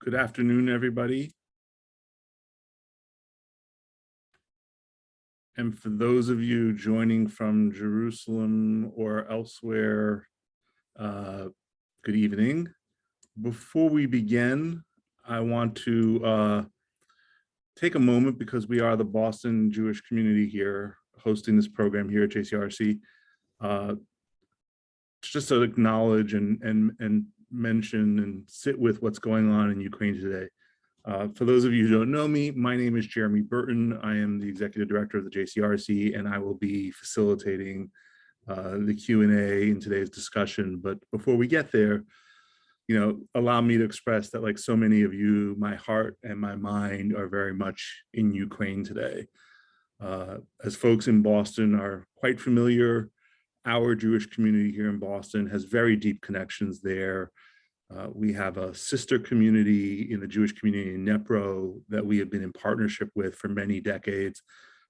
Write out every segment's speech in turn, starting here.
Good afternoon, everybody. And for those of you joining from Jerusalem or elsewhere, good evening. Before we begin, I want to take a moment, because we are the Boston Jewish community here hosting this program here at JCRC, just to acknowledge and mention and sit with what's going on in Ukraine today. For those of you who don't know me, my name is Jeremy Burton. I am the Executive Director of the JCRC, and I will be facilitating the Q&A in today's discussion. But before we get there, allow me to express that, like so many of you, my heart and my mind are very much in Ukraine today. As folks in Boston are quite familiar, our Jewish community here in Boston has very deep connections there. We have a sister community in the Jewish community in Dnipro that we have been in partnership with for many decades.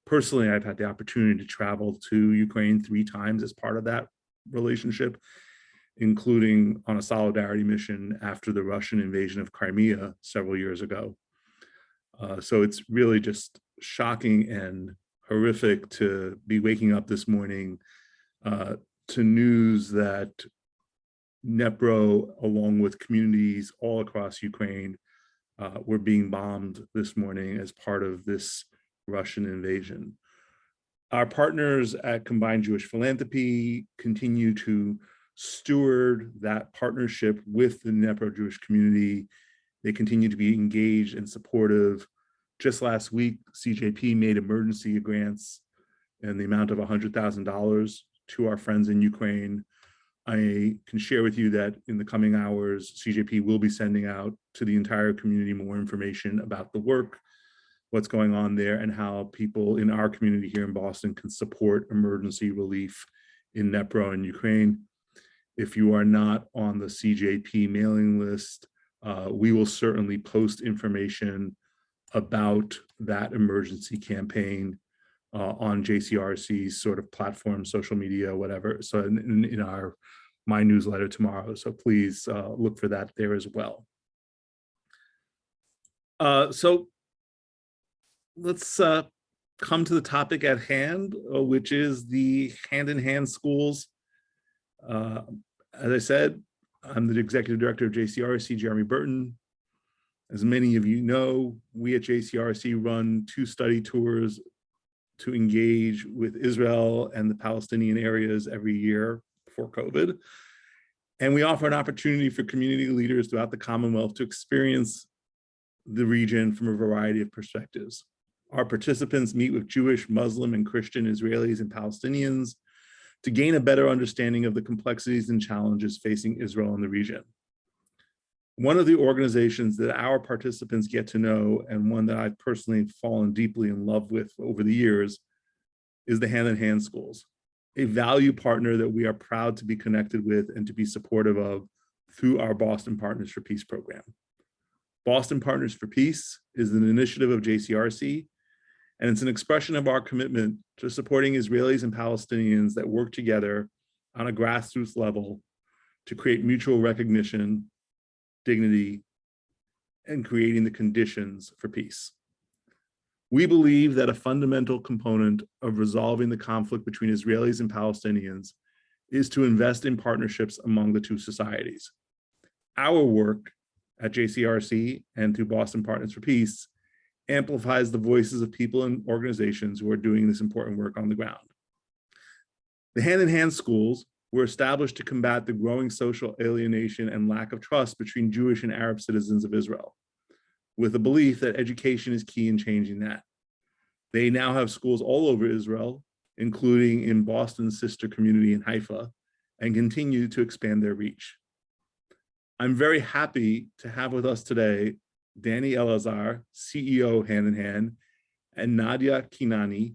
Personally, I've had the opportunity to travel to Ukraine 3 times as part of that relationship, including on a solidarity mission after the Russian invasion of Crimea several years ago. So it's really just shocking and horrific to be waking up this morning to news that Dnipro, along with communities all across Ukraine, were being bombed this morning as part of this Russian invasion. Our partners at Combined Jewish Philanthropy continue to steward that partnership with the Dnipro Jewish community. They continue to be engaged and supportive. Just last week, CJP made emergency grants in the amount of $100,000 to our friends in Ukraine. I can share with you that in the coming hours, CJP will be sending out to the entire community more information about the work, what's going on there, and how people in our community here in Boston can support emergency relief in Dnipro and Ukraine. If you are not on the CJP mailing list, we will certainly post information about that emergency campaign on JCRC's sort of platform, social media, whatever. So in my newsletter tomorrow. So please look for that there as well. So let's come to the topic at hand, which is the hand-in-hand schools. As I said, I'm the Executive Director of JCRC, Jeremy Burton. As many of you know, we at JCRC run 2 study tours to engage with Israel and the Palestinian areas every year before COVID. And we offer an opportunity for community leaders throughout the Commonwealth to experience the region from a variety of perspectives. Our participants meet with Jewish, Muslim, and Christian Israelis and Palestinians to gain a better understanding of the complexities and challenges facing Israel in the region. One of the organizations that our participants get to know, and one that I've personally fallen deeply in love with over the years, is the Hand-in-Hand Schools, a value partner that we are proud to be connected with and to be supportive of through our Boston Partners for Peace program. Boston Partners for Peace is an initiative of JCRC, and it's an expression of our commitment to supporting Israelis and Palestinians that work together on a grassroots level to create mutual recognition, dignity, and creating the conditions for peace. We believe that a fundamental component of resolving the conflict between Israelis and Palestinians is to invest in partnerships among the 2 societies. Our work at JCRC and through Boston Partners for Peace amplifies the voices of people and organizations who are doing this important work on the ground. The Hand-in-Hand Schools were established to combat the growing social alienation and lack of trust between Jewish and Arab citizens of Israel, with a belief that education is key in changing that. They now have schools all over Israel, including in Boston's sister community in Haifa, and continue to expand their reach. I'm very happy to have with us today Danny Elazar, CEO Hand-in-Hand, and Nadia Kinani,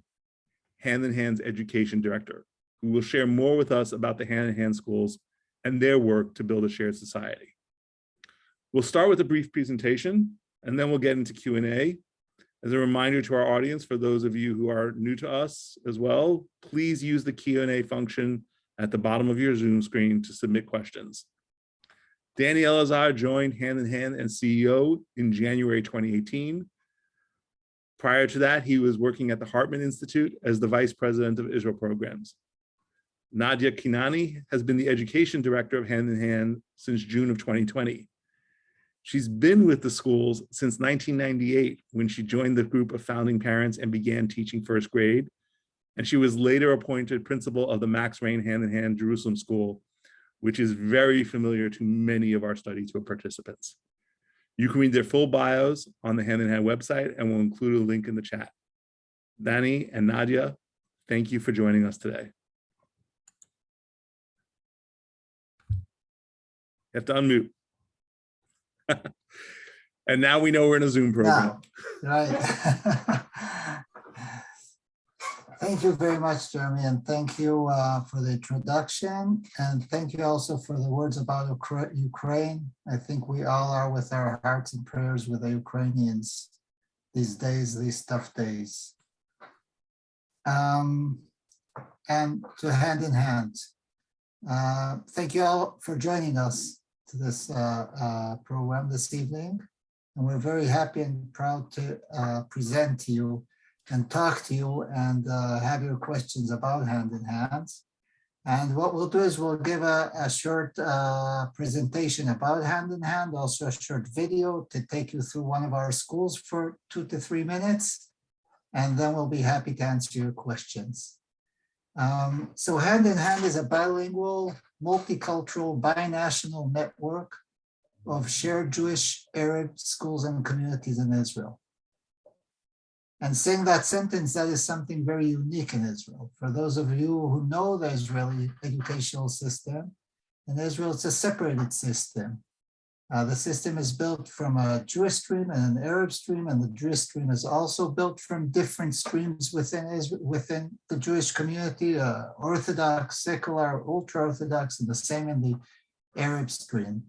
Hand-in-Hand's Education Director, who will share more with us about the Hand-in-Hand Schools and their work to build a shared society. We'll start with a brief presentation, and then we'll get into Q&A. As a reminder to our audience, for those of you who are new to us as well, please use the Q&A function at the bottom of your Zoom screen to submit questions. Danny Elazar joined Hand in Hand as CEO in January 2018. Prior to that, he was working at the Hartman Institute as the Vice President of Israel Programs. Nadia Kinani has been the Education Director of Hand in Hand since June of 2020. She's been with the schools since 1998 when she joined the group of founding parents and began teaching first grade. And she was later appointed principal of the Max Rain Hand in Hand Jerusalem School, which is very familiar to many of our study tour participants. You can read their full bios on the Hand in Hand website, and we'll include a link in the chat. Danny and Nadia, thank you for joining us today. You have to unmute. And now we know we're in a Zoom program. Yeah, right. Thank you very much, Jeremy, and thank you for the introduction, and thank you also for the words about Ukraine. I think we all are with our hearts and prayers with the Ukrainians these days, these tough days. And to Hand in Hand. Thank you all for joining us to this program this evening. And we're very happy and proud to present to you and talk to you and have your questions about Hand in Hand. And what we'll do is we'll give a short presentation about Hand in Hand, also a short video to take you through one of our schools for 2 to 3 minutes. And then we'll be happy to answer your questions. So Hand in Hand is a bilingual, multicultural, binational network of shared Jewish, Arab schools and communities in Israel. And saying that sentence, that is something very unique in Israel. For those of you who know the Israeli educational system, in Israel it's a separated system. The system is built from a Jewish stream and an Arab stream, and the Jewish stream is also built from different streams within Israel, within the Jewish community, Orthodox, secular, ultra-Orthodox, and the same in the Arab stream.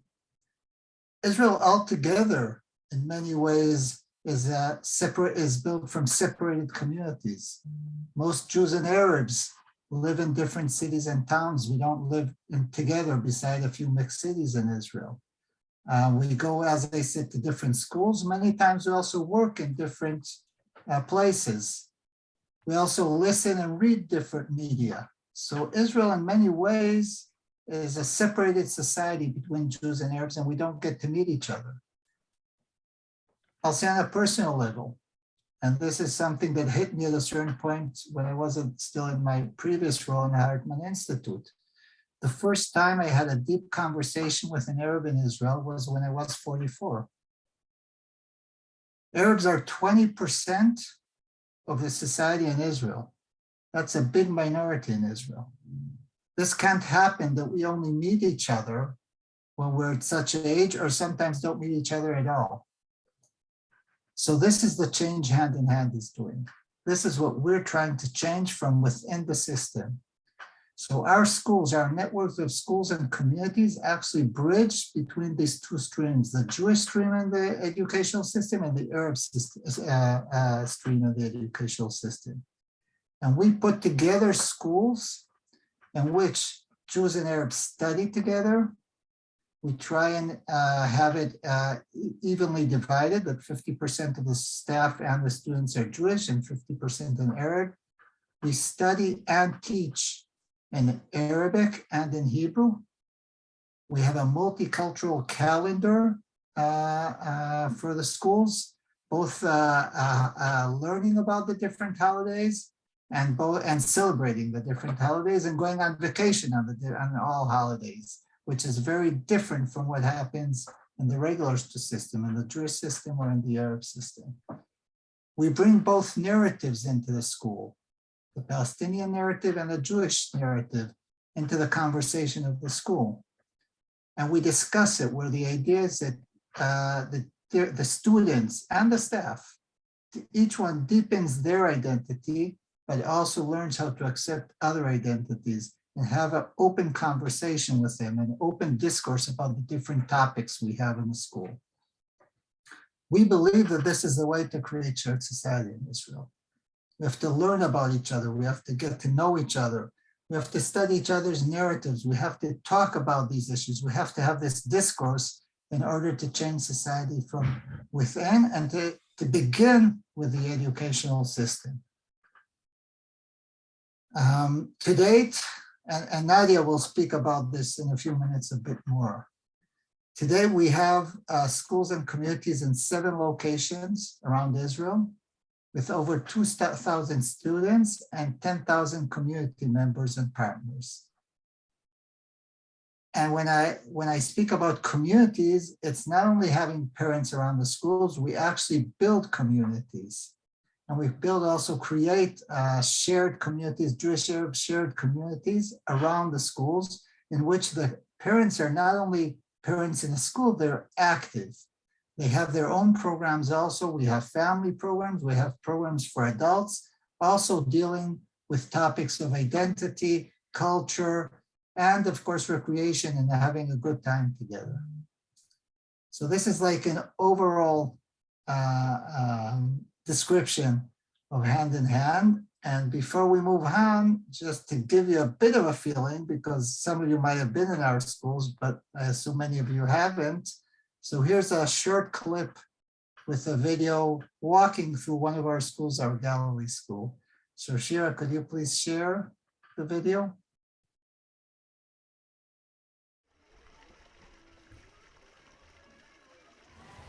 Israel altogether, in many ways, is built from separated communities. Most Jews and Arabs live in different cities and towns. We don't live together beside a few mixed cities in Israel. We go, as I said, to different schools. Many times we also work in different places. We also listen and read different media. So Israel in many ways is a separated society between Jews and Arabs, and we don't get to meet each other. I'll say on a personal level, and this is something that hit me at a certain point when I wasn't still in my previous role in the Hartman Institute. The first time I had a deep conversation with an Arab in Israel was when I was 44. Arabs are 20% of the society in Israel. That's a big minority in Israel. This can't happen that we only meet each other when we're at such an age, or sometimes don't meet each other at all. So this is the change Hand in Hand is doing. This is what we're trying to change from within the system. So our schools, our networks of schools and communities actually bridge between these two streams, the Jewish stream in the educational system and the Arab stream in the educational system. And we put together schools in which Jews and Arabs study together. We try and have it evenly divided, that 50% of the staff and the students are Jewish and 50% in Arab. We study and teach in Arabic and in Hebrew. We have a multicultural calendar for the schools, both learning about the different holidays and celebrating the different holidays and going on vacation on all holidays, which is very different from what happens in the regular system, in the Jewish system or in the Arab system. We bring both narratives into the school, the Palestinian narrative and the Jewish narrative, into the conversation of the school. And we discuss it, where the idea is that the students and the staff, each one deepens their identity, but also learns how to accept other identities and have an open conversation with them, an open discourse about the different topics we have in the school. We believe that this is the way to create shared society in Israel. We have to learn about each other. We have to get to know each other. We have to study each other's narratives. We have to talk about these issues. We have to have this discourse in order to change society from within and to begin with the educational system. To date, and Nadia will speak about this in a few minutes a bit more. Today, we have schools and communities in 7 locations around Israel with over 2,000 students and 10,000 community members and partners. And when I speak about communities, it's not only having parents around the schools, we actually build communities. And we create shared communities, Jewish Arab shared communities around the schools in which the parents are not only parents in a school, they're active. They have their own programs also. We have family programs. We have programs for adults, also dealing with topics of identity, culture, and of course, recreation and having a good time together. So this is like an overall description of Hand in Hand. And before we move on, just to give you a bit of a feeling, because some of you might have been in our schools, but I assume many of you haven't. So here's a short clip with a video walking through one of our schools, our Galilee school. So Shira, could you please share the video?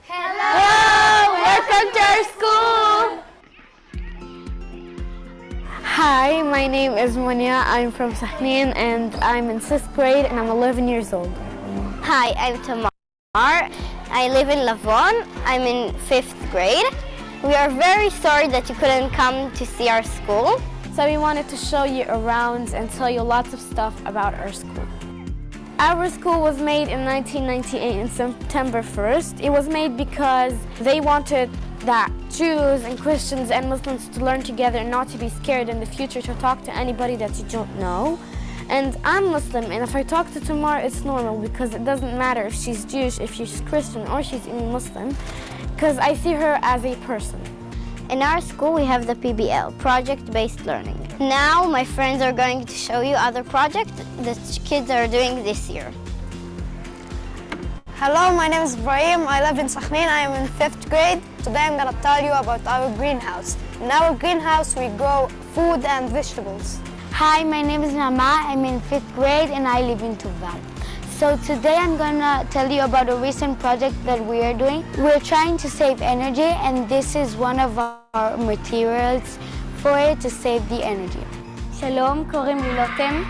Hello, welcome to our school. Hi, my name is Monia. I'm from Sahnin and I'm in 6th grade and I'm 11 years old. Hi, I'm Tamar. I live in Lavon. I'm in 5th grade. We are very sorry that you couldn't come to see our school. So we wanted to show you around and tell you lots of stuff about our school. Our school was made in 1998 on September 1st. It was made because they wanted that Jews and Christians and Muslims to learn together and not to be scared in the future to talk to anybody that you don't know. And I'm Muslim, and if I talk to Tamar, it's normal because it doesn't matter if she's Jewish, if she's Christian, or she's even Muslim, because I see her as a person. In our school, we have the PBL, Project-Based Learning. Now, my friends are going to show you other projects that kids are doing this year. Hello, my name is Ibrahim. I live in Sahnin. I am in 5th grade. Today I'm going to tell you about our greenhouse. In our greenhouse, we grow food and vegetables. Hi, my name is Nama. I'm in 5th grade and I live in Tuval. So today I'm gonna tell you about a recent project that we are doing. We're trying to save energy and this is one of our materials for it to save the energy. שלום, קוראים לי לוטם.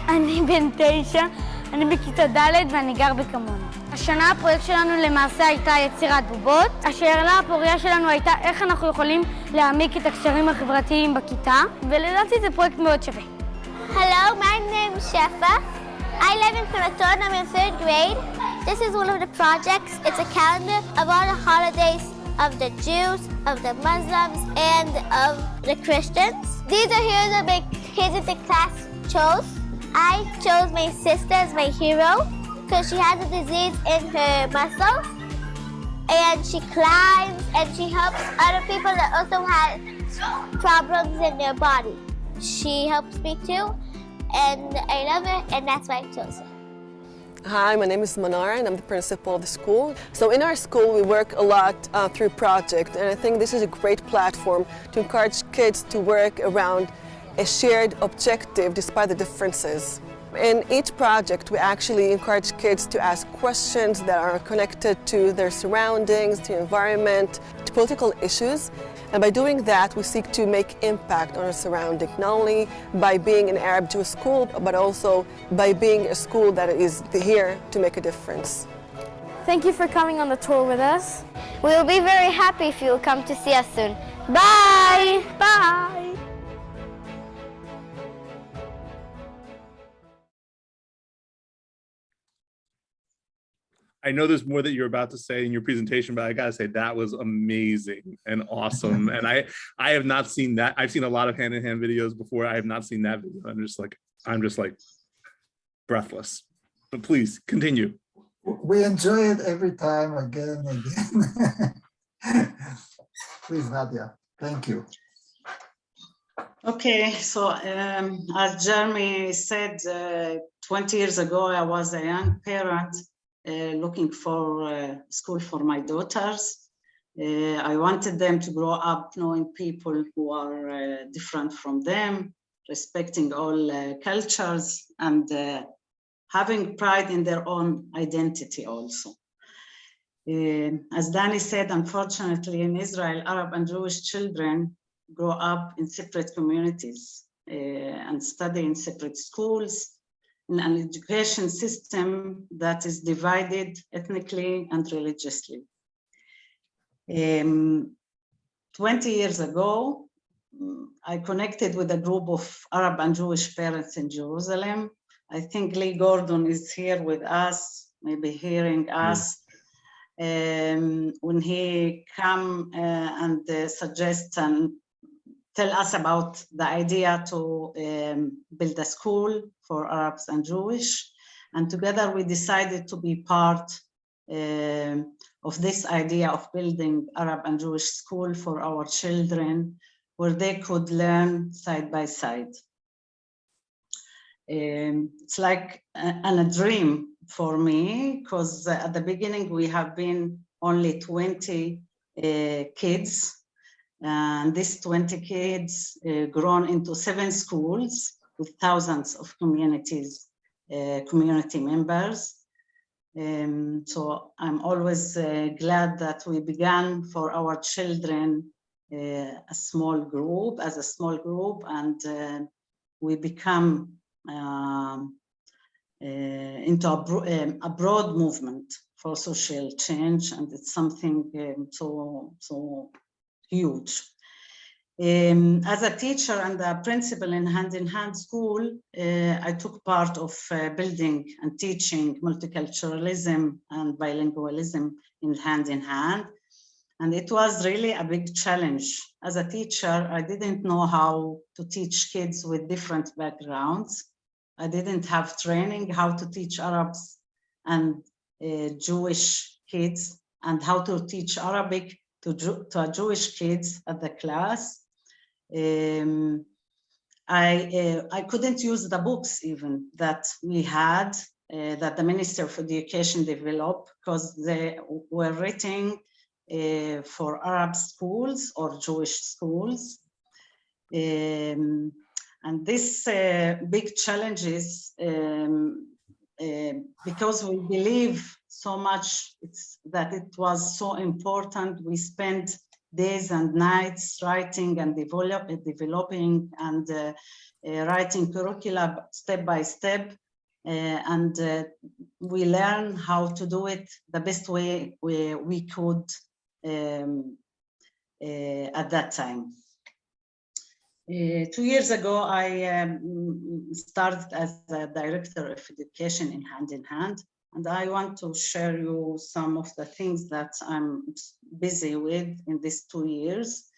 אני בן 9, אני בכיתה ד' ואני גר בקמון. השנה הפרויקט שלנו למעשה הייתה יצירת בובות. השאלה הפוריה שלנו הייתה איך אנחנו יכולים להעמיק את הקשרים החברתיים בכיתה, ולדעתי זה פרויקט מאוד שווה. Hello, my name is Shefa. I live in Panaton. I'm in 3rd grade. This is one of the projects. It's a calendar of all the holidays of the Jews, of the Muslims, and of the Christians. These are here that my kids in the class chose. I chose my sister as my hero because she has a disease in her muscles and she climbs and she helps other people that also have problems in their body. She helps me too and I love her and that's why I chose her. Hi, my name is Manar and I'm the principal of the school. So in our school we work a lot through projects, and I think this is a great platform to encourage kids to work around a shared objective despite the differences. In each project we actually encourage kids to ask questions that are connected to their surroundings, to environment, to political issues. And by doing that, we seek to make impact on our surrounding, not only by being an Arab Jewish school, but also by being a school that is here to make a difference. Thank you for coming on the tour with us. We will be very happy if you will come to see us soon. Bye! Bye! I know there's more that you're about to say in your presentation, but I gotta say that was amazing and awesome. And I have not seen that. I've seen a lot of hand-in-hand videos before. I have not seen that video. I'm just like breathless. But please continue. We enjoy it every time, again and again. Please, Nadia, thank you. Okay, so as Jeremy said, 20 years ago, I was a young parent looking for a school for my daughters. I wanted them to grow up knowing people who are different from them, respecting all cultures, and having pride in their own identity also. As Danny said, unfortunately in Israel, Arab and Jewish children grow up in separate communities and study in separate schools in an education system that is divided ethnically and religiously. 20 years ago, I connected with a group of Arab and Jewish parents in Jerusalem. I think Lee Gordon is here with us, maybe hearing us. When he come and suggest and tell us about the idea to build a school for Arabs and Jewish. And together we decided to be part of this idea of building Arab and Jewish school for our children, where they could learn side by side. It's like a dream for me, because at the beginning we have been only 20 kids, and these 20 kids grown into 7 schools with thousands of community members. So I'm always glad that we began for our children as a small group, and we become into a broad movement for social change, and it's something so huge. As a teacher and a principal in Hand School, I took part of building and teaching multiculturalism and bilingualism in Hand, and it was really a big challenge. As a teacher, I didn't know how to teach kids with different backgrounds. I didn't have training how to teach Arabs and Jewish kids, and how to teach Arabic to Jewish kids at the class. I couldn't use the books even that we had, that the Minister of Education developed, because they were written for Arab schools or Jewish schools. And this big challenges, because we believe so much that it was so important. We spent days and nights writing and developing and writing curricula step by step, and we learned how to do it the best way we could at that time. 2 years ago, I started as a director of education in Hand, and I want to share you some of the things that I'm busy with in these 2 years.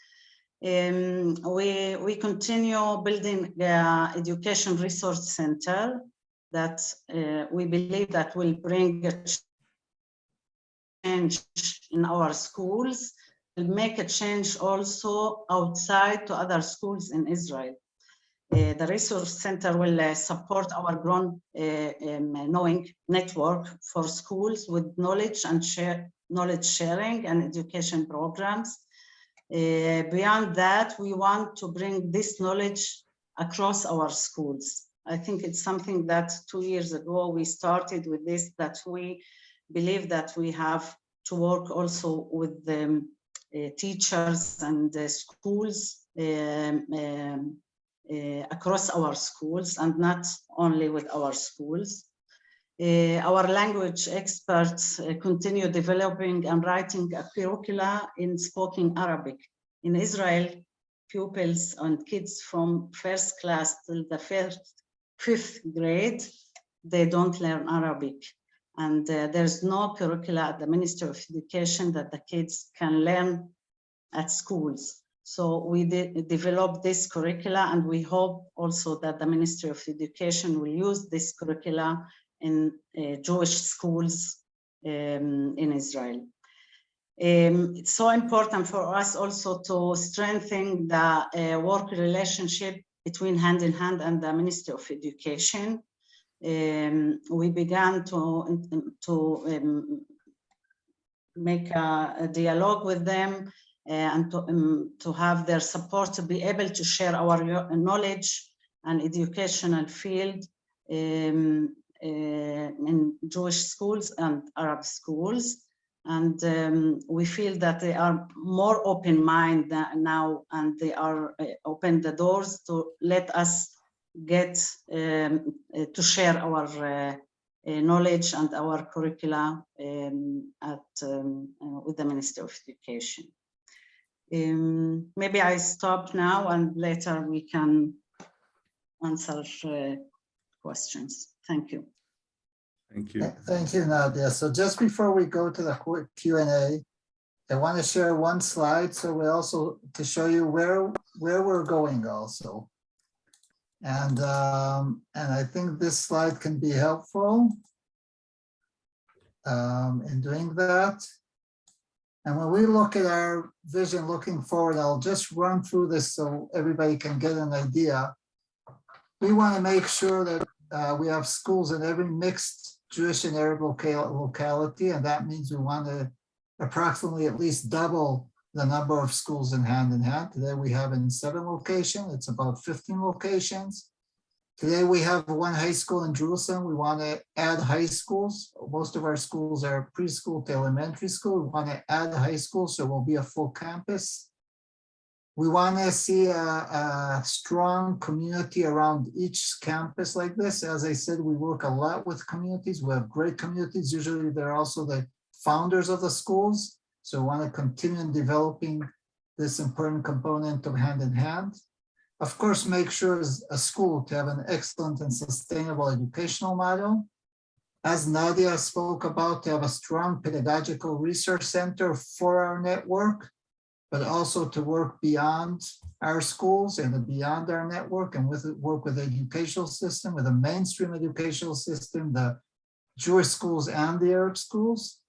We continue building the education resource center that we believe that will bring a change in our schools, will make a change also outside to other schools in Israel. The resource center will support our grown knowing network for schools with knowledge sharing and education programs. Beyond that, we want to bring this knowledge across our schools. I think it's something that 2 years ago we started with this, that we believe that we have to work also with the teachers and the schools across our schools, and not only with our schools. Our language experts continue developing and writing a curricula in spoken Arabic. In Israel, pupils and kids from first class till the fifth grade, they don't learn Arabic. And there's no curricula at the Ministry of Education that the kids can learn at schools. So we developed this curricula, and we hope also that the Ministry of Education will use this curricula in Jewish schools in Israel. It's so important for us also to strengthen the work relationship between Hand in Hand and the Ministry of Education. We began to make a dialogue with them and to have their support to be able to share our knowledge and educational field in Jewish schools and Arab schools. And we feel that they are more open-minded now, and they are open the doors to let us get to share our knowledge and our curricula with the Ministry of Education. Maybe I stop now and later we can answer questions. Thank you. Thank you. Thank you, Nadia. So just before we go to the quick Q&A, I want to share one slide so we also to show you where we're going also. And I think this slide can be helpful in doing that. And when we look at our vision looking forward, I'll just run through this so everybody can get an idea. We want to make sure that we have schools in every mixed Jewish and Arab locality, and that means we want to approximately at least double the number of schools in Hand. Today we have in 7 locations, it's about 15 locations. Today we have 1 high school in Jerusalem. We want to add high schools. Most of our schools are preschool to elementary school. We want to add high school, so it will be a full campus. We want to see a strong community around each campus like this. As I said, we work a lot with communities. We have great communities. Usually they're also the founders of the schools. So we want to continue developing this important component of Hand in Hand. Of course, make sure as a school to have an excellent and sustainable educational model. As Nadia spoke about, to have a strong pedagogical research center for our network, but also to work beyond our schools and beyond our network, and work with the educational system, with a mainstream educational system, the Jewish schools and the Arab schools.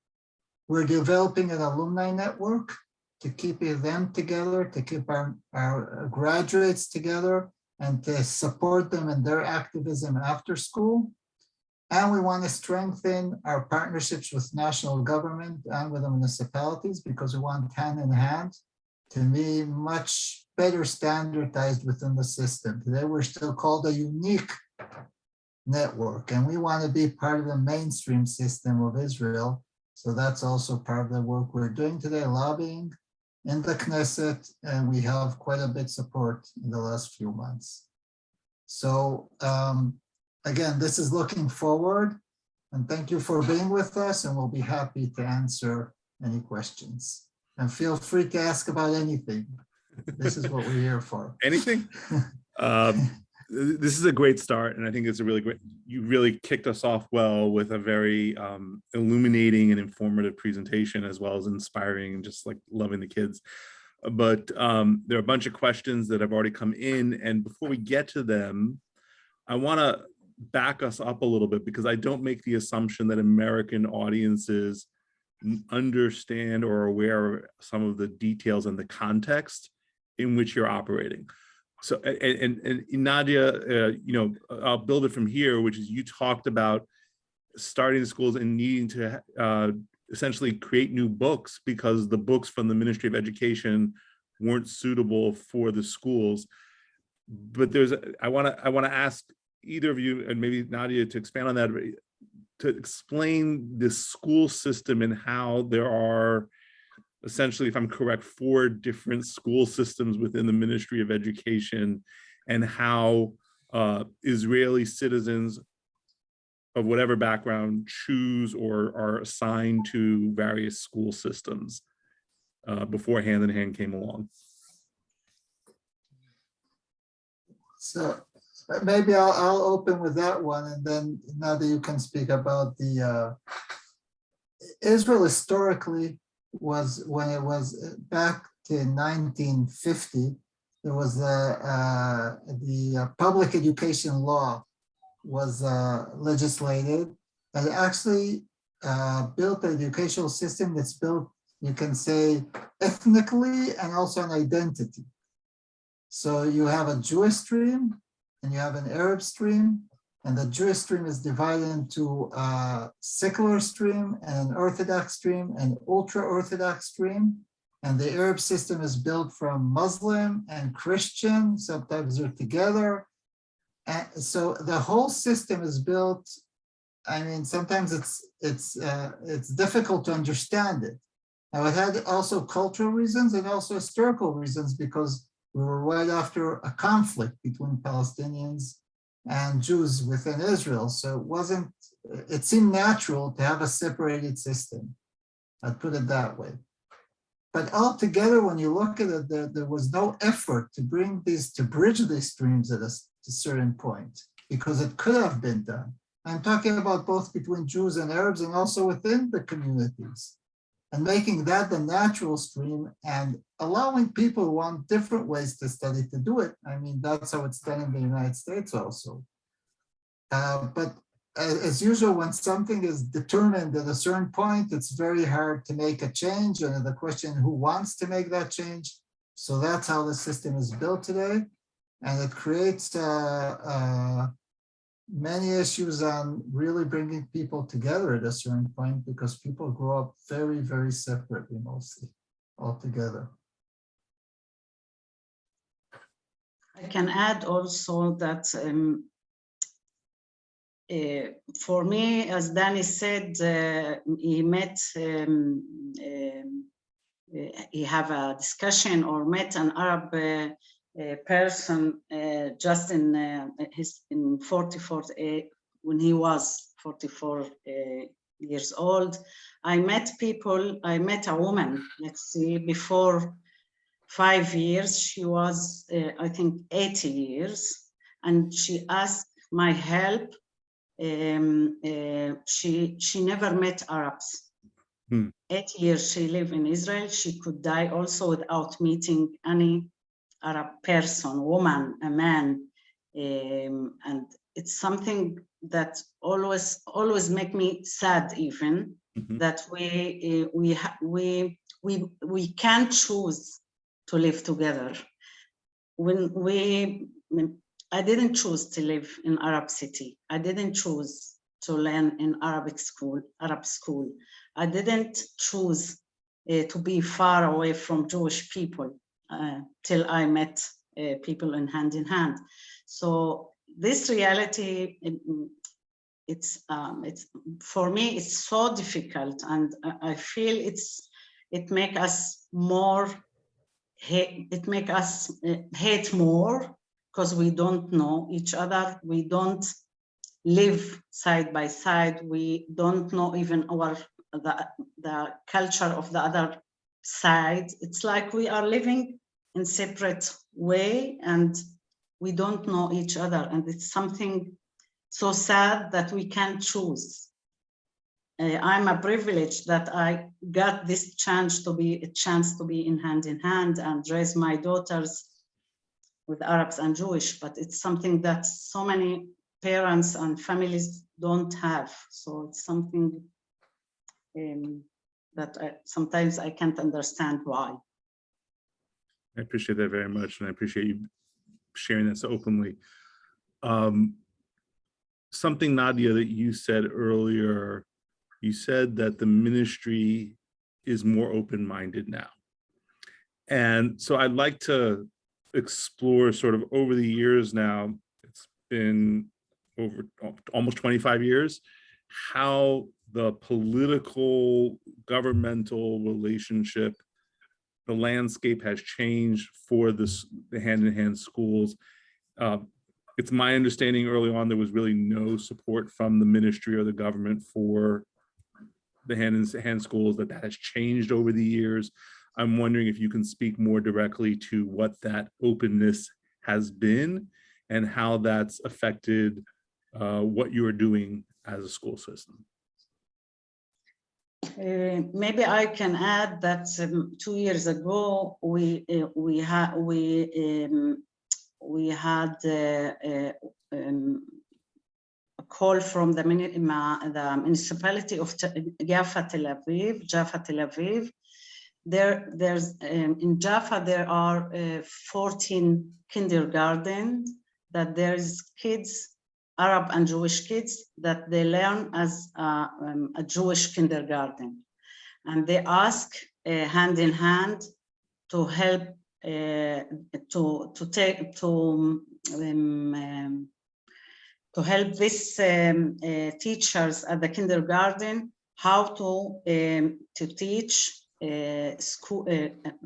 We're developing an alumni network to keep them together, to keep our graduates together, and to support them in their activism after school. And we want to strengthen our partnerships with national government and with the municipalities, because we want Hand in Hand to be much better standardized within the system. Today, we're still called a unique network, and we want to be part of the mainstream system of Israel. So that's also part of the work we're doing today, lobbying in the Knesset, and we have quite a bit of support in the last few months. So again, this is looking forward, and thank you for being with us, and we'll be happy to answer any questions. And feel free to ask about anything. This is what we're here for. Anything? This is a great start, and I think it's a really great, you really kicked us off well with a very illuminating and informative presentation, as well as inspiring and just like loving the kids. But there are a bunch of questions that have already come in, and before we get to them, I want to back us up a little bit, because I don't make the assumption that American audiences understand or are aware of some of the details and the context in which you're operating. So, and Nadia, you know, I'll build it from here, which is you talked about starting the schools and needing to essentially create new books because the books from the Ministry of Education weren't suitable for the schools. But there's, I want to ask either of you, and maybe Nadia, to expand on that, to explain the school system and how there are essentially, if I'm correct, 4 different school systems within the Ministry of Education, and how Israeli citizens of whatever background choose or are assigned to various school systems before Hand in Hand came along. So maybe I'll open with that one, and then Nadia, you can speak about the Israel historically was, when it was back to 1950, there was the public education law was legislated, and it actually built an educational system that's built You can say ethnically and also an identity. So you have a Jewish stream and you have an Arab stream, and the Jewish stream is divided into a secular stream and an Orthodox stream and ultra-Orthodox stream. And the Arab system is built from Muslim and Christian, sometimes they're together. And so the whole system is built. I mean, sometimes it's difficult to understand it. Now, it had also cultural reasons and also historical reasons, because we were right after a conflict between Palestinians and Jews within Israel. So it seemed natural to have a separated system. I'd put it that way. But altogether, when you look at it, there was no effort to bridge these streams at a certain point, because it could have been done. I'm talking about both between Jews and Arabs and also within the communities, and making that the natural stream and allowing people who want different ways to study to do it. I mean, that's how it's done in the United States also. But as usual, when something is determined at a certain point, it's very hard to make a change. And the question, who wants to make that change? So that's how the system is built today. And it creates many issues on really bringing people together at a certain point, because people grow up very, very separately, mostly altogether. I can add also that for me, as Danny said, he have a discussion or met an Arab person just in 44 when he was 44 years old. I met a woman, let's see, before 5 years. She was, I think, 80 years, and she asked my help. She never met Arabs. 8 years she lived in Israel. She could die also without meeting any Arab person, woman, a man, and it's something that always make me sad, even that we can't choose to live together. I didn't choose to live in Arab city. I didn't choose to learn in Arab school. I didn't choose to be far away from Jewish people till I met people in hand. So this reality, it's for me, it's so difficult, and I feel it make us hate more, because we don't know each other, we don't live side by side, we don't know even the culture of the other side. It's like we are living in separate way and we don't know each other, and it's something so sad that we can't choose. I'm a privilege that I got this chance to be in hand and raise my daughters with Arabs and Jewish, but it's something that so many parents and families don't have. So it's something that sometimes I can't understand why. I appreciate that very much, and I appreciate you sharing this openly. Something, Nadia, that you said earlier, you said that the ministry is more open-minded now. And so I'd like to explore sort of over the years now, it's been over almost 25 years, how the political, governmental relationship, the landscape has changed for the hand-in-hand schools. It's my understanding early on there was really no support from the ministry or the government for the hand-in-hand schools, that has changed over the years. I'm wondering if you can speak more directly to what that openness has been and how that's affected what you are doing as a school system. Maybe I can add that 2 years ago we had a call from the municipality of Jaffa, Tel Aviv, There's in Jaffa there are 14 kindergarten that there's kids, Arab and Jewish kids, that they learn as a Jewish kindergarten, and they ask hand in hand to help to help these teachers at the kindergarten how to teach school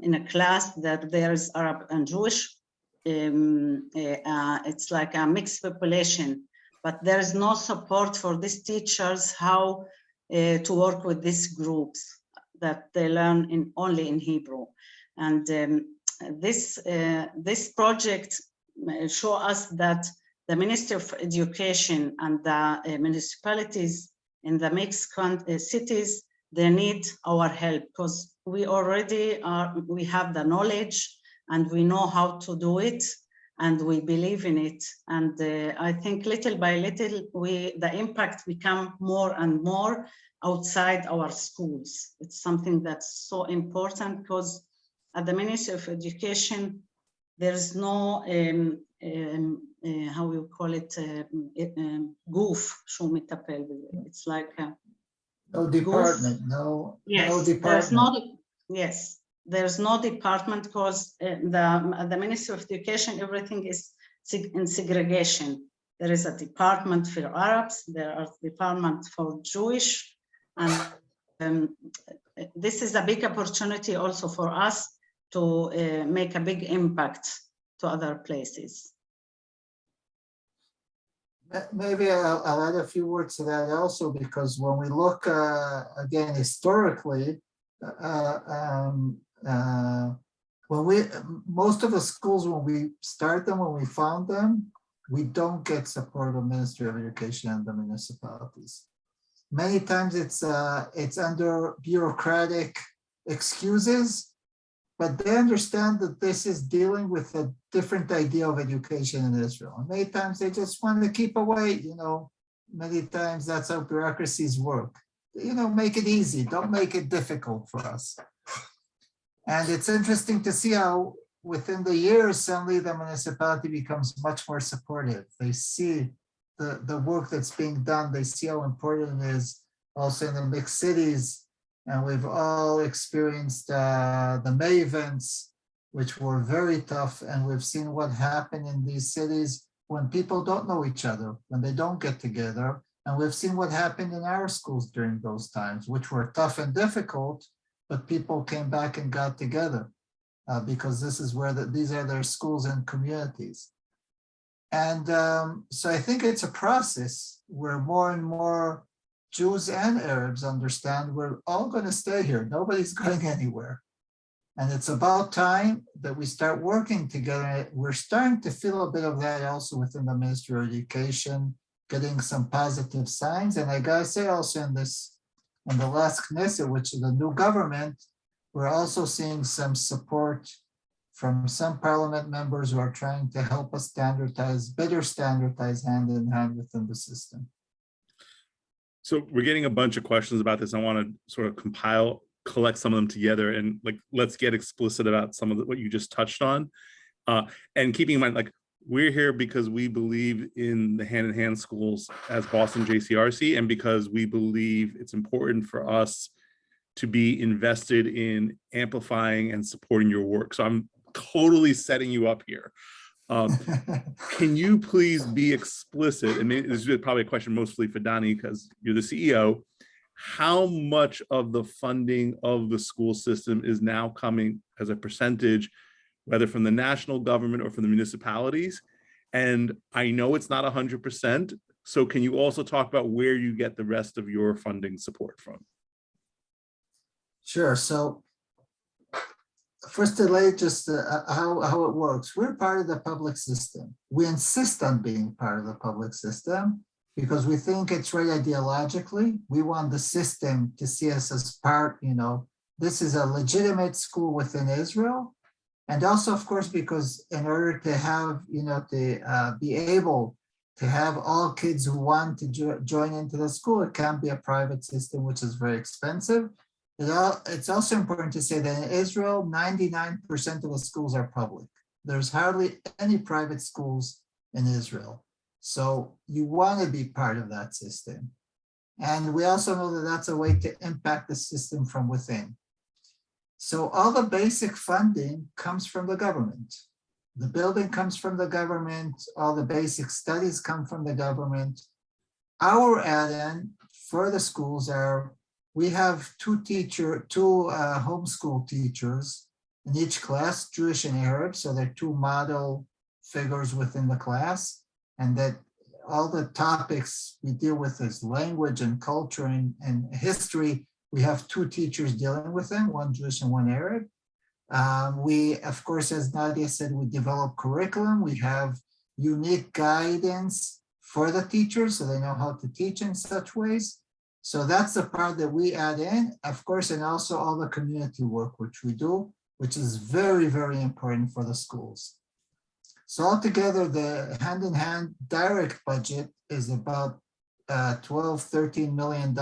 in a class that there is Arab and Jewish. It's like a mixed population, but there is no support for these teachers how to work with these groups that they learn only in Hebrew. And this project show us that the Ministry of Education and the municipalities in the mixed cities, they need our help, because we have the knowledge and we know how to do it, and we believe in it. And I think little by little, the impact become more and more outside our schools. It's something that's so important, because at the Ministry of Education, there's no, how you call it, goof, it's like no department, no department. There's no department, because the Ministry of Education, everything is in segregation. There is a department for Arabs, there are department for Jewish, and this is a big opportunity also for us to make a big impact to other places. Maybe I'll add a few words to that also, because when we look again historically, most of the schools, when we start them, when we found them, we don't get support of Ministry of Education and the municipalities. Many times it's under bureaucratic excuses, but they understand that this is dealing with a different idea of education in Israel. And many times they just want to keep away, many times that's how bureaucracies work. Make it easy, don't make it difficult for us. And it's interesting to see how within the years, suddenly the municipality becomes much more supportive. They see the work that's being done. They see how important it is also in the mixed cities. And we've all experienced the May events, which were very tough. And we've seen what happened in these cities when people don't know each other, when they don't get together. And we've seen what happened in our schools during those times, which were tough and difficult, but people came back and got together because this is where these are their schools and communities. And so I think it's a process where more and more Jews and Arabs understand we're all going to stay here. Nobody's going anywhere. And it's about time that we start working together. We're starting to feel a bit of that also within the Ministry of Education, getting some positive signs. And I gotta say also in the last Knesset, which is the new government, we're also seeing some support from some parliament members who are trying to help us better standardize hand in hand within the system. So we're getting a bunch of questions about this. I want to sort of collect some of them together, and let's get explicit about some of what you just touched on. And keeping in mind, we're here because we believe in the hand-in-hand schools as Boston JCRC, and because we believe it's important for us to be invested in amplifying and supporting your work. So I'm totally setting you up here. Can you please be explicit? I mean, this is probably a question mostly for Donnie because you're the CEO. How much of the funding of the school system is now coming as a percentage, whether from the national government or from the municipalities? And I know it's not 100%. So can you also talk about where you get the rest of your funding support from? Sure. So first, to lay just how it works. We're part of the public system. We insist on being part of the public system because we think it's right ideologically. We want the system to see us as part, this is a legitimate school within Israel. And also, of course, because in order to have, to be able to have all kids who want to join into the school, it can't be a private system, which is very expensive. It's also important to say that in Israel, 99% of the schools are public. There's hardly any private schools in Israel. So you want to be part of that system. And we also know that that's a way to impact the system from within. So all the basic funding comes from the government. The building comes from the government. All the basic studies come from the government. Our add-in for the schools are, we have two homeschool teachers in each class, Jewish and Arab. So they're two model figures within the class. And that all the topics we deal with is language and culture and history. We have two teachers dealing with them, one Jewish and one Arab. We, of course, as Nadia said, we develop curriculum. We have unique guidance for the teachers so they know how to teach in such ways. So that's the part that we add in, of course, and also all the community work which we do, which is very, very important for the schools. So altogether, the hand-in-hand direct budget is about $12–13 million.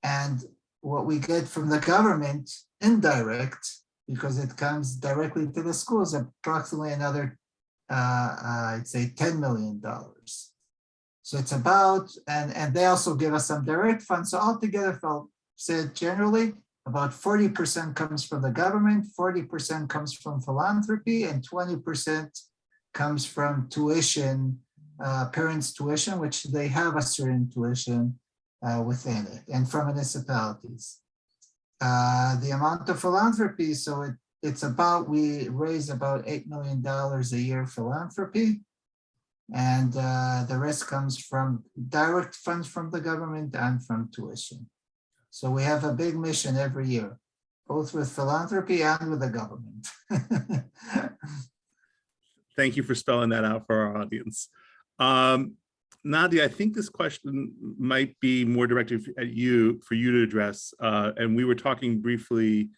And what we get from the government, indirect, because it comes directly to the schools, approximately another, I'd say $10 million. So it's about, and they also give us some direct funds. So altogether, if I'll say it generally, about 40% comes from the government, 40% comes from philanthropy, and 20% comes from tuition, parents' tuition, which they have a certain tuition within it, and from municipalities. The amount of philanthropy, so it's about, we raise about $8 million a year philanthropy, and the rest comes from direct funds from the government and from tuition. So we have a big mission every year, both with philanthropy and with the government. Thank you for spelling that out for our audience. Nadia, I think this question might be more directed at you, for you to address. And we were talking briefly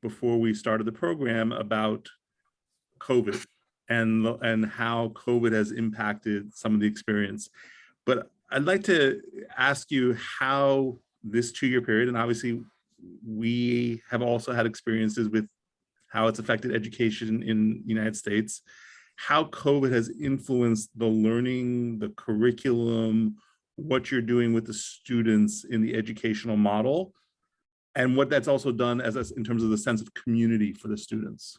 before we started the program about COVID and how COVID has impacted some of the experience. But I'd like to ask you how this 2-year period, and obviously we have also had experiences with how it's affected education in the United States, how COVID has influenced the learning, the curriculum, what you're doing with the students in the educational model, and what that's also done in terms of the sense of community for the students.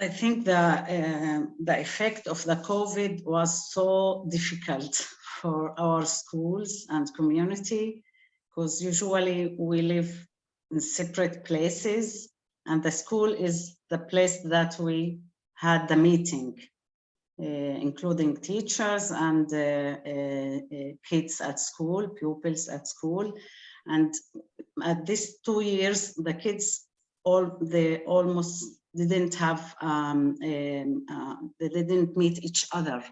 I think the effect of the COVID was so difficult for our schools and community, because usually we live in separate places, and the school is the place that we had the meeting, including teachers and kids at school, pupils at school. And at these 2 years, the kids, they almost didn't have, they didn't meet each other.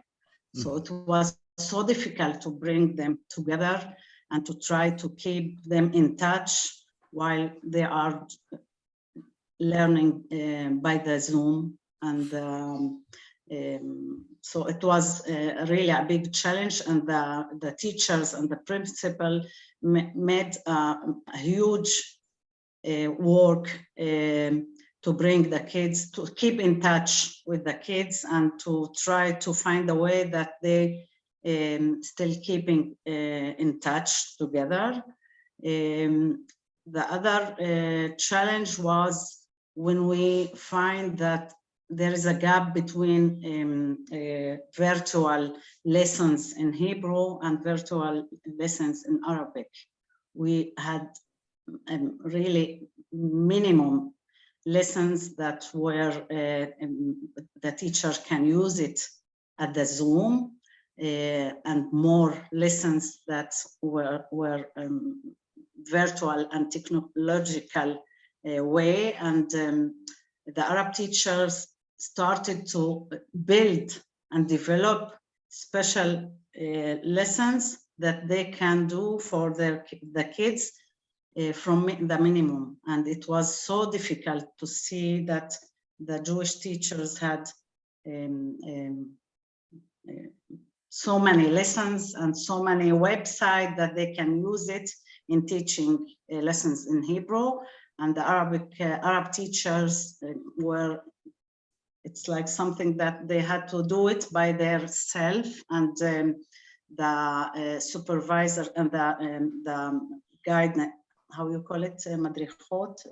So it was so difficult to bring them together and to try to keep them in touch while they are learning by the Zoom. And so it was really a big challenge, and the teachers and the principal made a huge work to bring the kids, to keep in touch with the kids, and to try to find a way that they still keeping in touch together. The other challenge was when we find that there is a gap between virtual lessons in Hebrew and virtual lessons in Arabic. We had really minimum lessons that were the teacher can use it at the Zoom, and more lessons that were virtual and technological way. And the Arab teachers started to build and develop special lessons that they can do for the kids from the minimum. And it was so difficult to see that the Jewish teachers had so many lessons and so many websites that they can use it in teaching lessons in Hebrew. And the Arab teachers were, it's like something that they had to do it by themselves, and the supervisor and the guide, how you call it, madrichot?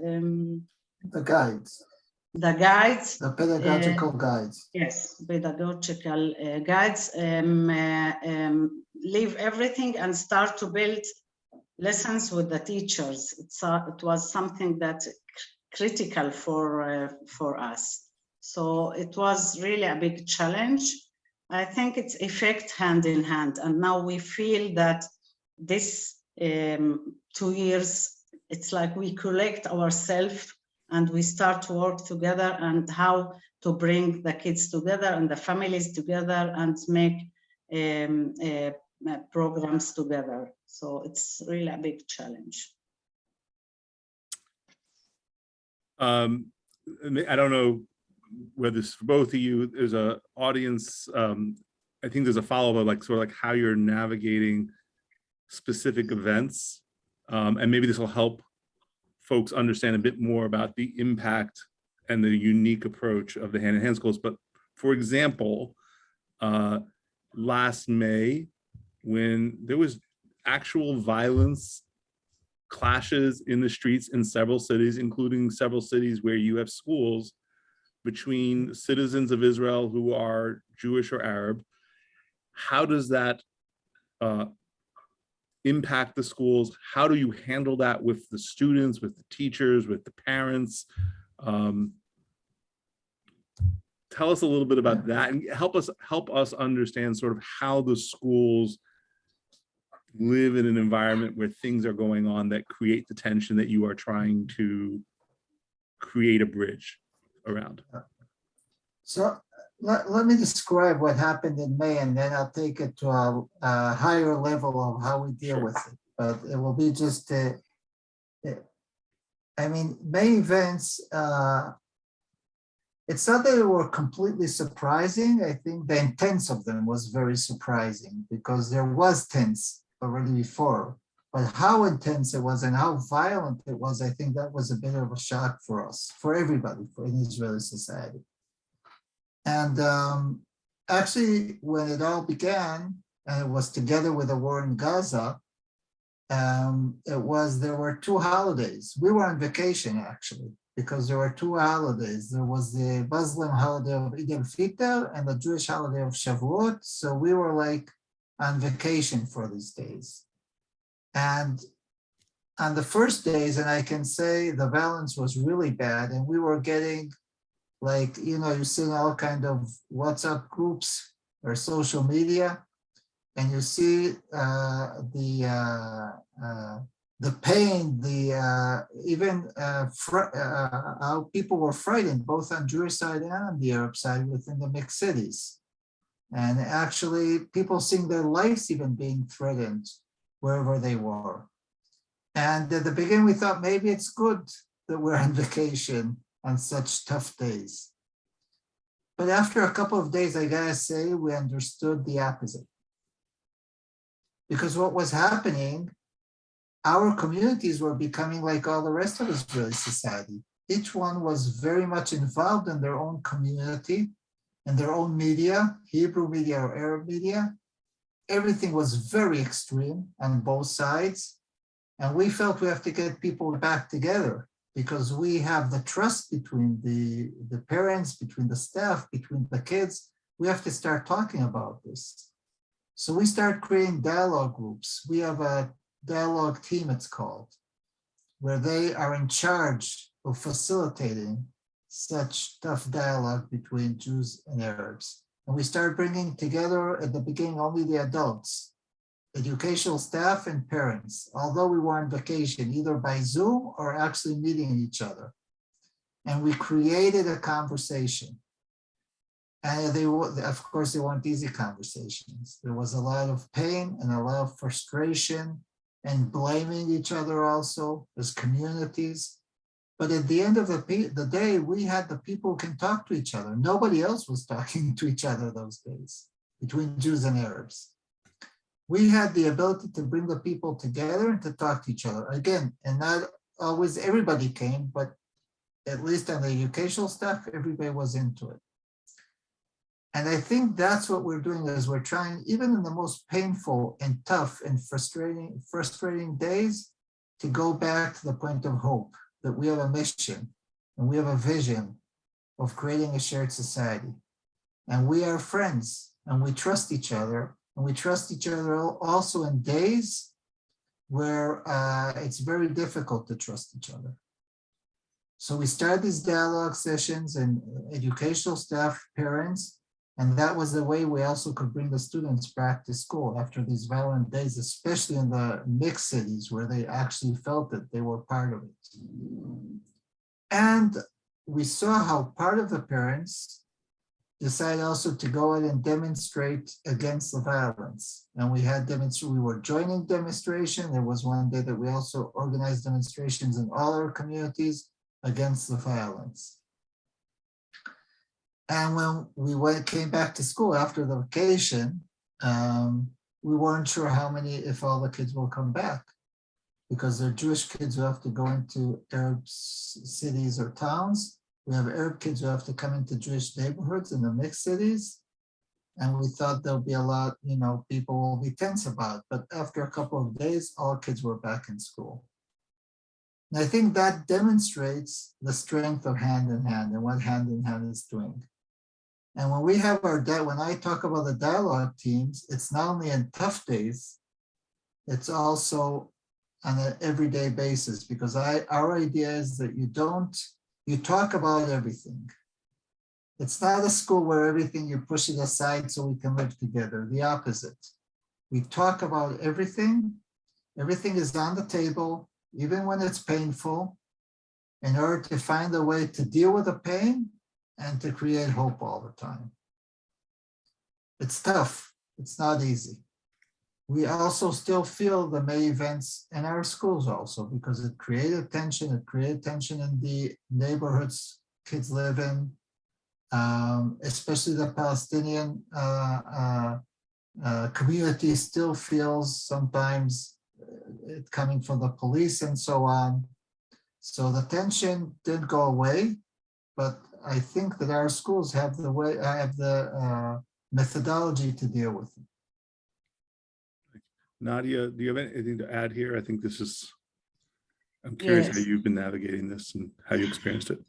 The guides. The guides. The pedagogical guides. Yes, pedagogical guides leave everything and start to build lessons with the teachers. It was something that's critical for us. So it was really a big challenge. I think it's effect hand in hand. And now we feel that this 2 years, it's like we collect ourselves and we start to work together and how to bring the kids together and the families together and make programs together. So it's really a big challenge. I don't know whether it's for both of you. There's a audience. I think there's a follow-up of like sort of like how you're navigating specific events, and maybe this will help folks understand a bit more about the impact and the unique approach of the hand-in-hand schools. But for example, last May, when there was actual violence, clashes in the streets in several cities, including several cities where you have schools, between citizens of Israel who are Jewish or Arab, how does that impact the schools? How do you handle that with the students, with the teachers, with the parents? Tell us a little bit about that and help us understand sort of how the schools live in an environment where things are going on that create the tension that you are trying to create a bridge around. So let me describe what happened in May, and then I'll take it to a higher level of how we deal with it. But it will be just, I mean, May events, it's not that they were completely surprising. I think the intents of them was very surprising because there was tense already before. But how intense it was and how violent it was, I think that was a bit of a shock for us, for everybody, for in Israeli society. And actually, when it all began, and it was together with the war in Gaza, there were 2 holidays. We were on vacation, actually, because there were 2 holidays. There was the Muslim holiday of Eid al-Fitr and the Jewish holiday of Shavuot. So we were like on vacation for these days. And on the first days, and I can say the violence was really bad, and we were getting like, you know, you see all kind of WhatsApp groups or social media, and you see the pain, even how people were frightened, both on Jewish side and on the Arab side within the mixed cities. And actually people seeing their lives even being threatened wherever they were. And at the beginning, we thought maybe it's good that we're on vacation on such tough days. But after a couple of days, I gotta say, we understood the opposite. Because what was happening, our communities were becoming like all the rest of Israeli society. Each one was very much involved in their own community and their own media, Hebrew media or Arab media. Everything was very extreme on both sides. And we felt we have to get people back together because we have the trust between the parents, between the staff, between the kids. We have to start talking about this. So we start creating dialogue groups. We have a dialogue team, it's called, where they are in charge of facilitating such tough dialogue between Jews and Arabs. And we start bringing together at the beginning only the adults, educational staff and parents, although we were on vacation, either by Zoom or actually meeting each other. And we created a conversation. And of course, they weren't easy conversations. There was a lot of pain and a lot of frustration and blaming each other also as communities. But at the end of the day, we had the people who can talk to each other. Nobody else was talking to each other those days. between Jews and Arabs. We had the ability to bring the people together and to talk to each other. Again, and not always everybody came, but at least on the educational stuff, everybody was into it. And I think that's what we're doing is we're trying, even in the most painful and tough and frustrating days, to go back to the point of hope, that we have a mission and we have a vision of creating a shared society. And we are friends and we trust each other. And we trust each other also in days where it's very difficult to trust each other. So we started these dialogue sessions and educational staff, parents, and that was the way we also could bring the students back to school after these violent days, especially in the mixed cities where they actually felt that they were part of it. And we saw how part of the parents decided also to go out and demonstrate against the violence. And we had we were joining demonstration. There was one day that we also organized demonstrations in all our communities against the violence. And when we came back to school after the vacation, we weren't sure if all the kids will come back, because they're Jewish kids who have to go into Arab cities or towns. We have Arab kids who have to come into Jewish neighborhoods in the mixed cities. And we thought there'll be a lot, people will be tense about it. But after a couple of days, all kids were back in school. And I think that demonstrates the strength of Hand in Hand and what Hand in Hand is doing. And when we have when I talk about the dialogue teams, it's not only in tough days, it's also on an everyday basis, because our idea is that you talk about everything. It's not a school where everything you push it aside so we can live together. The opposite. We talk about everything. Everything is on the table, even when it's painful, in order to find a way to deal with the pain and to create hope all the time. It's tough. It's not easy. We also still feel the May events in our schools also, because it created tension. It created tension in the neighborhoods kids live in, especially the Palestinian community still feels sometimes it coming from the police and so on. So the tension didn't go away, but I think that our schools have the methodology to deal with it. Nadia, do you have anything to add here? I think I'm curious Yes. how you've been navigating this and how you experienced it.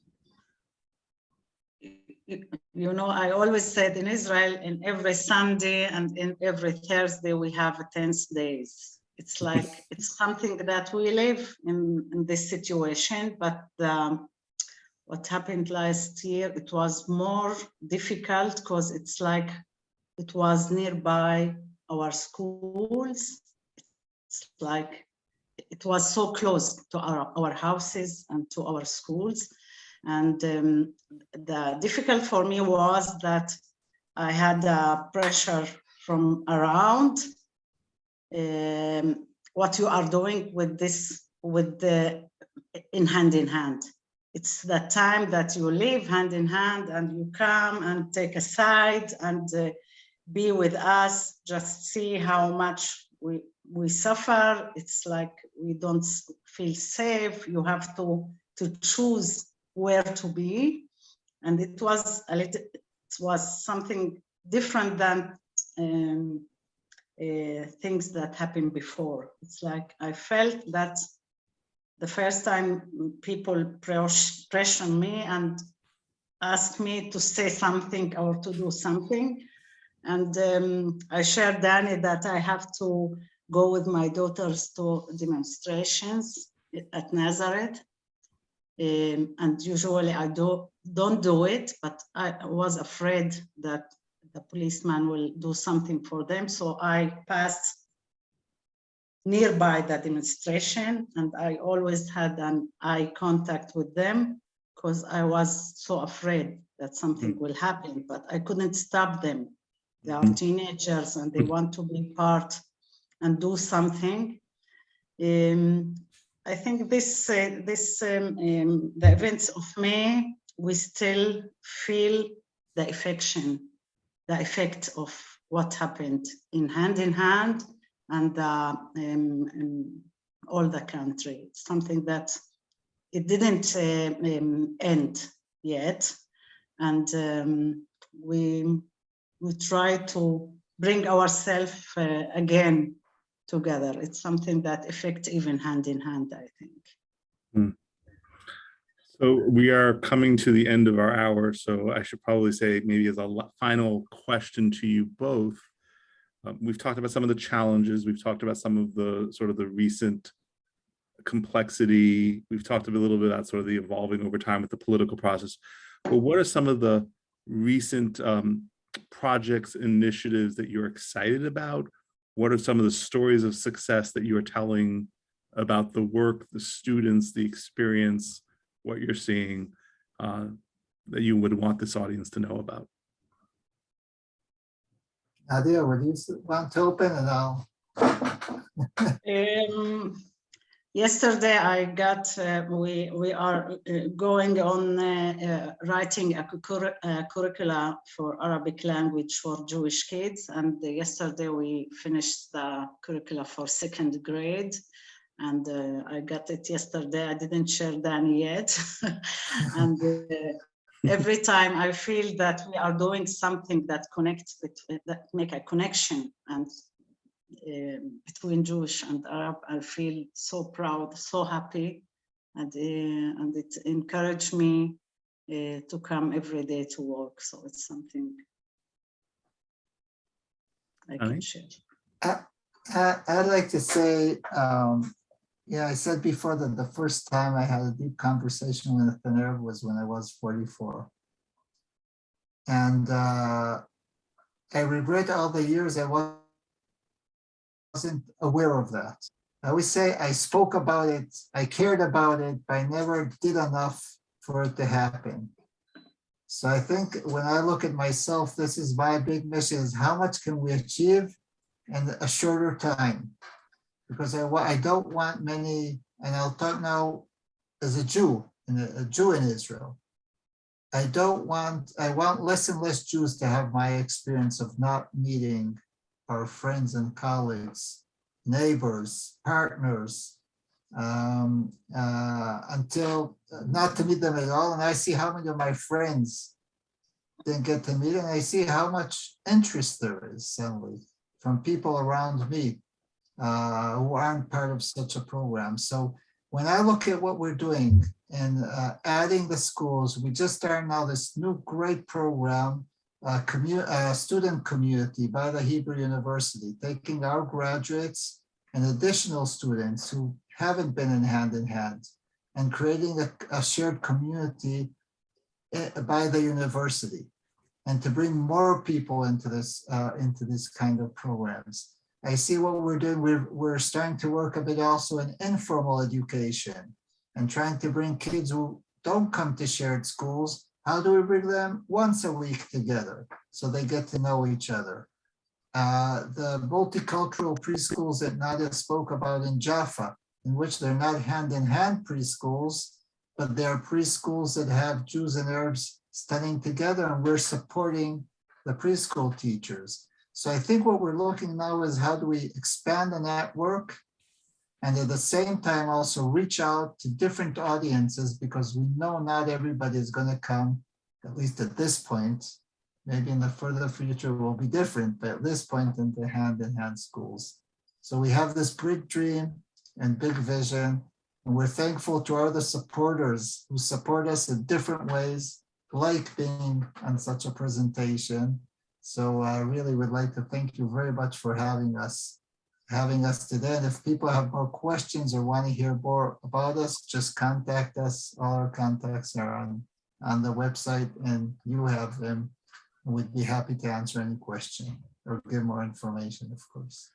I always said in Israel, in every Sunday and in every Thursday, we have tense days. It's like, it's something that we live in this situation, but what happened last year, it was more difficult because it's like, it was nearby our schools. It's like, it was so close to our houses and to our schools. And the difficult for me was that I had pressure from around what you are doing with this, in hand. It's the time that you live hand in hand and you come and take a side and be with us, just see how much we suffer. It's like we don't feel safe. You have to choose where to be. And it was something different than things that happened before. It's like I felt that the first time people pressure me and ask me to say something or to do something. And I shared, Danny, that I have to go with my daughters to demonstrations at Nazareth. And usually I don't do it, but I was afraid that the policeman will do something for them. So I passed nearby the demonstration, and I always had an eye contact with them because I was so afraid that something will happen, but I couldn't stop them. They are teenagers and they want to be part and do something. I think the events of May, we still feel the effect of what happened in hand and all the country. It's something that it didn't end yet, and we try to bring ourselves again together. It's something that affects even hand in hand, I think. So we are coming to the end of our hour, so I should probably say, maybe as a final question to you both, we've talked about some of the challenges, we've talked about some of the sort of the recent complexity, we've talked a little bit about sort of the evolving over time with the political process, but what are some of the recent projects, initiatives that you're excited about? What are some of the stories of success that you are telling about the work, the students, the experience, what you're seeing that you would want this audience to know about? Nadia, would you want to open and I'll... Yesterday I got, we are going on writing a curricula for Arabic language for Jewish kids, and yesterday we finished the curricula for 2nd grade, and I got it yesterday. I didn't share Danny yet. And every time I feel that we are doing something that connects, that make a connection and between Jewish and Arab, I feel so proud, so happy, and it encouraged me to come every day to work. So it's something I can share. I'd like to say, yeah, I said before that the first time I had a deep conversation with an Arab was when I was 44. And I regret all the years I wasn't aware of that. I always say I spoke about it, I cared about it, but I never did enough for it to happen. So I think when I look at myself, this is my big mission, is how much can we achieve in a shorter time? Because I don't want many, and I'll talk now as a Jew in Israel. I want less and less Jews to have my experience of not meeting our friends and colleagues, neighbors, partners, until not to meet them at all. And I see how many of my friends didn't get to meet, and I see how much interest there is suddenly from people around me who aren't part of such a program. So when I look at what we're doing and adding the schools, we just started now this new great program, student community by the Hebrew University, taking our graduates and additional students who haven't been in hand, and creating a shared community by the university, and to bring more people into this kind of programs. I see what we're doing. We're starting to work a bit also in informal education and trying to bring kids who don't come to shared schools. How do we bring them once a week together so they get to know each other? The multicultural preschools that Nadia spoke about in Jaffa, in which they're not hand-in-hand preschools, but they're preschools that have Jews and Arabs studying together, and we're supporting the preschool teachers. So I think what we're looking now is how do we expand the network, and at the same time also reach out to different audiences, because we know not everybody is going to come, at least at this point. Maybe in the further future will be different, but at this point into hand-in-hand schools. So we have this big dream and big vision, and we're thankful to all the supporters who support us in different ways, like being on such a presentation. So I really would like to thank you very much for having us today. And if people have more questions or want to hear more about us, just contact us. All our contacts are on the website, and you have them. We'd be happy to answer any question or give more information, of course.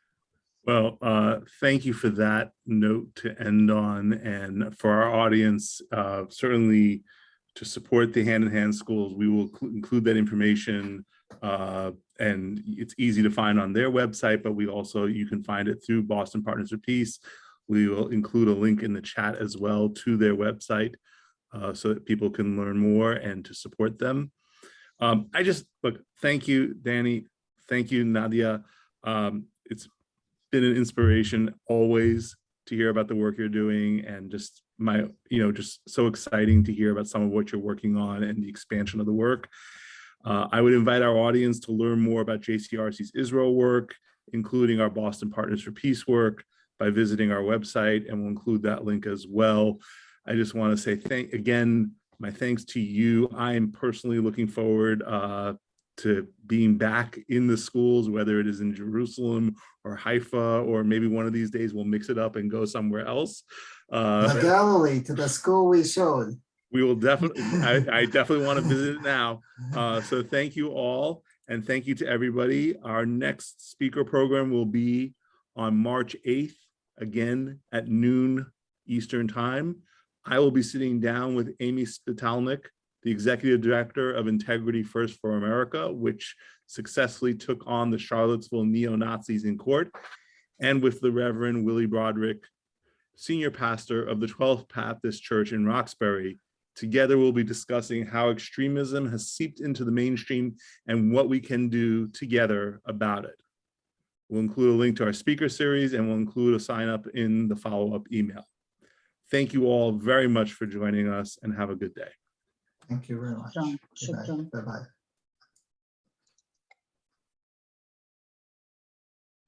Well, thank you for that note to end on, and for our audience, certainly to support the hand-in-hand schools, we will include that information, and it's easy to find on their website, but you can find it through Boston Partners for Peace. We will include a link in the chat as well to their website, so that people can learn more and to support them. Thank you, Danny. Thank you, Nadia. It's been an inspiration always to hear about the work you're doing, and just just so exciting to hear about some of what you're working on and the expansion of the work. I would invite our audience to learn more about JCRC's Israel work, including our Boston Partners for Peace work, by visiting our website, and we'll include that link as well. I just want to say my thanks to you. I am personally looking forward to being back in the schools, whether it is in Jerusalem or Haifa, or maybe one of these days we'll mix it up and go somewhere else. Galilee, to the school we showed. We will definitely, I definitely want to visit it now. So thank you all, and thank you to everybody. Our next speaker program will be on March 8th, again at noon Eastern time. I will be sitting down with Amy Spitalnik, the Executive Director of Integrity First for America, which successfully took on the Charlottesville neo-Nazis in court, and with the Reverend Willie Broderick, Senior Pastor of the 12th Baptist Church in Roxbury. Together, we'll be discussing how extremism has seeped into the mainstream and what we can do together about it. We'll include a link to our speaker series, and we'll include a sign up in the follow-up email. Thank you all very much for joining us, and have a good day. Thank you very much. Shukran. Bye-bye.